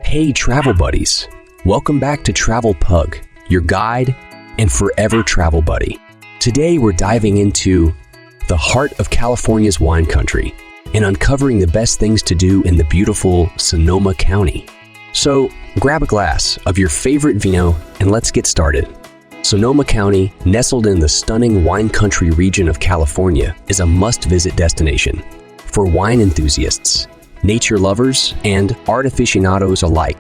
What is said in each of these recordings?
Hey travel buddies, welcome back to Travel Pug, your guide and forever travel buddy. Today we're diving into the heart of California's wine country and uncovering the best things to do in the beautiful Sonoma County. So grab a glass of your favorite vino and let's get started. Sonoma County, nestled in the stunning wine country region of California, is a must-visit destination for wine enthusiasts, nature lovers, and art aficionados alike.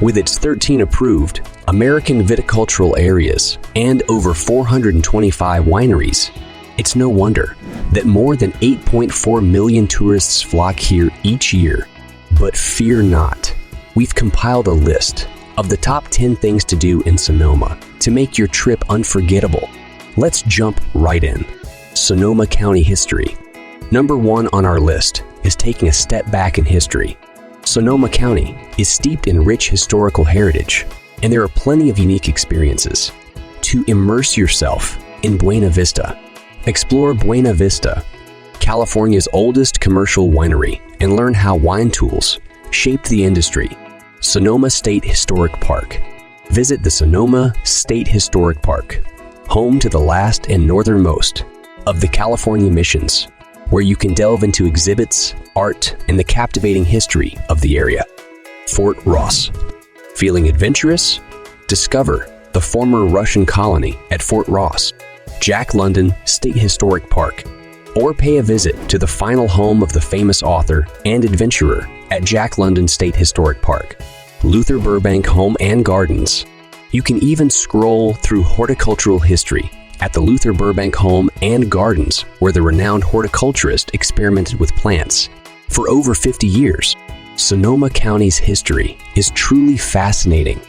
With its 13 approved American viticultural areas and over 425 wineries, it's no wonder that more than 8.4 million tourists flock here each year. But fear not, we've compiled a list of the top 10 things to do in Sonoma to make your trip unforgettable. Let's jump right in. Sonoma County history. Number 1 on our list is taking a step back in history. Sonoma County is steeped in rich historical heritage, and there are plenty of unique experiences. To immerse yourself in Buena Vista, explore Buena Vista, California's oldest commercial winery, and learn how wine tools shaped the industry. Sonoma State Historic Park. Visit the Sonoma State Historic Park, home to the last and northernmost of the California missions, where you can delve into exhibits, art, and the captivating history of the area. Fort Ross. Feeling adventurous? Discover the former Russian colony at Fort Ross, Jack London State Historic Park, or pay a visit to the final home of the famous author and adventurer at Jack London State Historic Park, Luther Burbank Home and Gardens. You can even scroll through horticultural history at the Luther Burbank Home and Gardens, where the renowned horticulturist experimented with plants for over 50 years. Sonoma County's history is truly fascinating.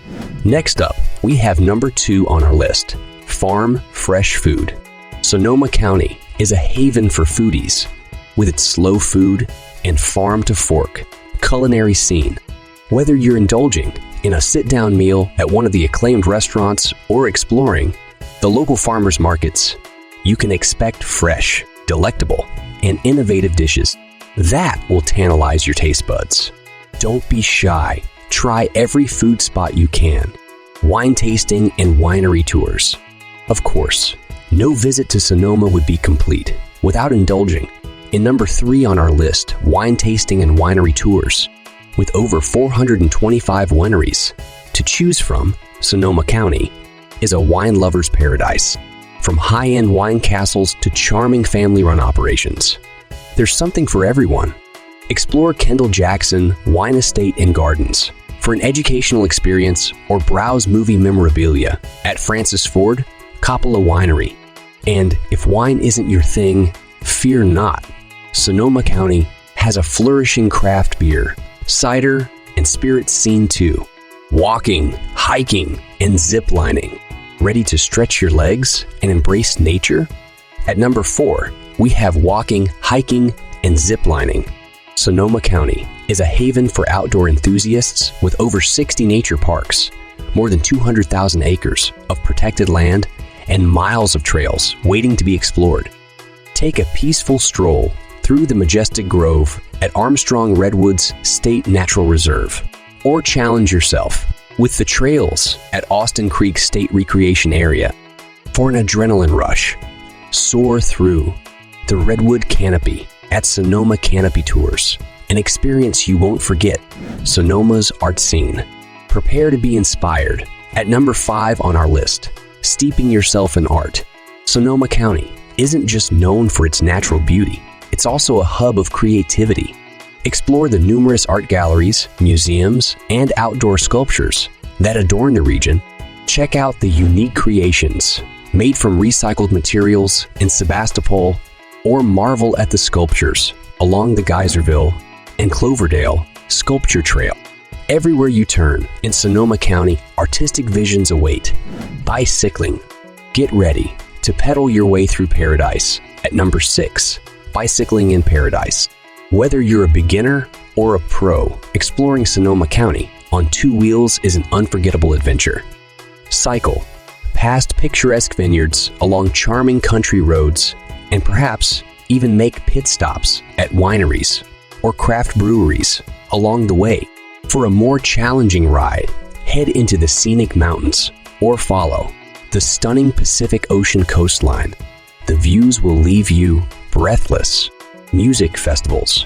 Next up, we have number 2 on our list, farm fresh food. Sonoma County is a haven for foodies with its slow food and farm-to-fork culinary scene. Whether you're indulging in a sit-down meal at one of the acclaimed restaurants or exploring the local farmers markets, you can expect fresh, delectable, and innovative dishes that will tantalize your taste buds. Don't be shy. Try every food spot you can. Wine tasting and winery tours. Of course, no visit to Sonoma would be complete without indulging in number 3 on our list, wine tasting and winery tours. With over 425 wineries to choose from, Sonoma County is a wine lover's paradise. From high-end wine castles to charming family-run operations, there's something for everyone. Explore Kendall Jackson Wine Estate and Gardens for an educational experience, or browse movie memorabilia at Francis Ford Coppola Winery. And if wine isn't your thing, fear not. Sonoma County has a flourishing craft beer, cider, and spirits scene too. Walking, hiking, and ziplining. Ready to stretch your legs and embrace nature? At number 4, we have walking, hiking, and ziplining. Sonoma County is a haven for outdoor enthusiasts with over 60 nature parks, more than 200,000 acres of protected land, and miles of trails waiting to be explored. Take a peaceful stroll through the majestic grove at Armstrong Redwoods State Natural Reserve, or challenge yourself with the trails at Austin Creek State Recreation Area. For an adrenaline rush, soar through the Redwood Canopy at Sonoma Canopy Tours, an experience you won't forget. Sonoma's art scene. Prepare to be inspired. At number 5 on our list, steeping yourself in art. Sonoma County isn't just known for its natural beauty, it's also a hub of creativity. Explore the numerous art galleries, museums, and outdoor sculptures that adorn the region. Check out the unique creations made from recycled materials in Sebastopol, or marvel at the sculptures along the Geyserville and Cloverdale Sculpture Trail. Everywhere you turn in Sonoma County, artistic visions await. Bicycling. Get ready to pedal your way through paradise. At number 6, bicycling in paradise. Whether you're a beginner or a pro, exploring Sonoma County on 2 wheels is an unforgettable adventure. Cycle past picturesque vineyards, along charming country roads, and perhaps even make pit stops at wineries or craft breweries along the way. For a more challenging ride, head into the scenic mountains or follow the stunning Pacific Ocean coastline. The views will leave you breathless. Music festivals.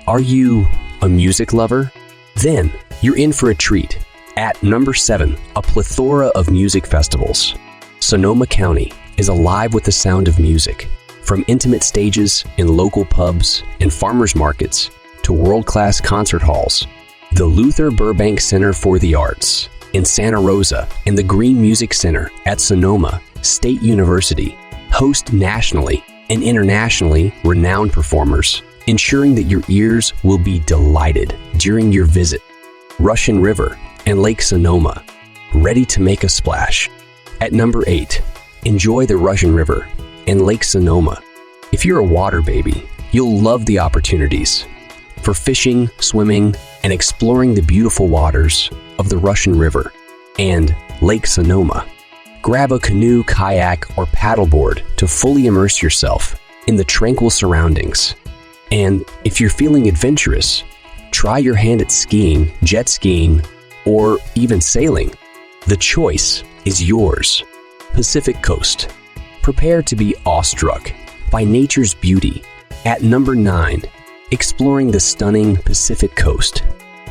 Are you a music lover? Then you're in for a treat. At number 7, a plethora of music festivals. Sonoma County is alive with the sound of music. From intimate stages in local pubs and farmers markets to world-class concert halls, the Luther Burbank Center for the Arts in Santa Rosa and the Green Music Center at Sonoma State University host nationally and internationally renowned performers, ensuring that your ears will be delighted during your visit. Russian River and Lake Sonoma, ready to make a splash. At number 8, enjoy the Russian River and Lake Sonoma. If you're a water baby, you'll love the opportunities for fishing, swimming, and exploring the beautiful waters of the Russian River and Lake Sonoma. Grab a canoe, kayak, or paddleboard to fully immerse yourself in the tranquil surroundings. And if you're feeling adventurous, try your hand at skiing, jet skiing, or even sailing. The choice is yours. Pacific Coast. Prepare to be awestruck by nature's beauty. At number 9, exploring the stunning Pacific Coast.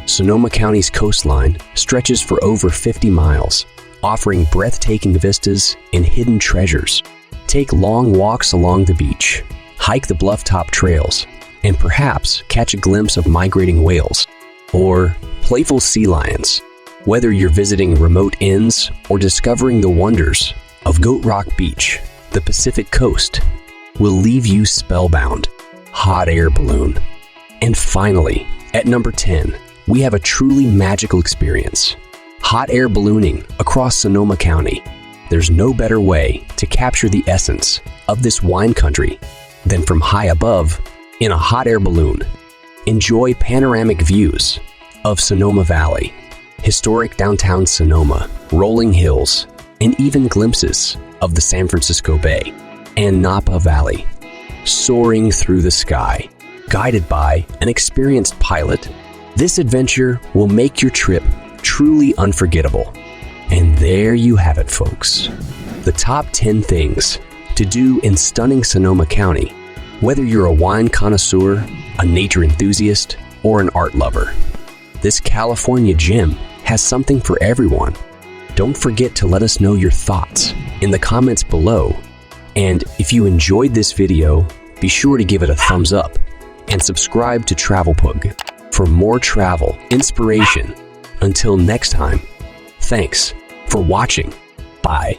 Sonoma County's coastline stretches for over 50 miles, offering breathtaking vistas and hidden treasures. Take long walks along the beach, hike the bluff-top trails, and perhaps catch a glimpse of migrating whales or playful sea lions. Whether you're visiting remote inns or discovering the wonders of Goat Rock Beach, the Pacific Coast will leave you spellbound. Hot air balloon. And finally, at number 10, we have a truly magical experience. Hot air ballooning across Sonoma County. There's no better way to capture the essence of this wine country than from high above in a hot air balloon. Enjoy panoramic views of Sonoma Valley, historic downtown Sonoma, rolling hills, and even glimpses of the San Francisco Bay and Napa Valley. Soaring through the sky, guided by an experienced pilot, this adventure will make your trip truly unforgettable. And there you have it, folks. The top 10 things to do in stunning Sonoma County, whether you're a wine connoisseur, a nature enthusiast, or an art lover. This California gem has something for everyone. Don't forget to let us know your thoughts in the comments below. And if you enjoyed this video, be sure to give it a thumbs up and subscribe to Travel Pug for more travel inspiration. Until next time, thanks for watching. Bye.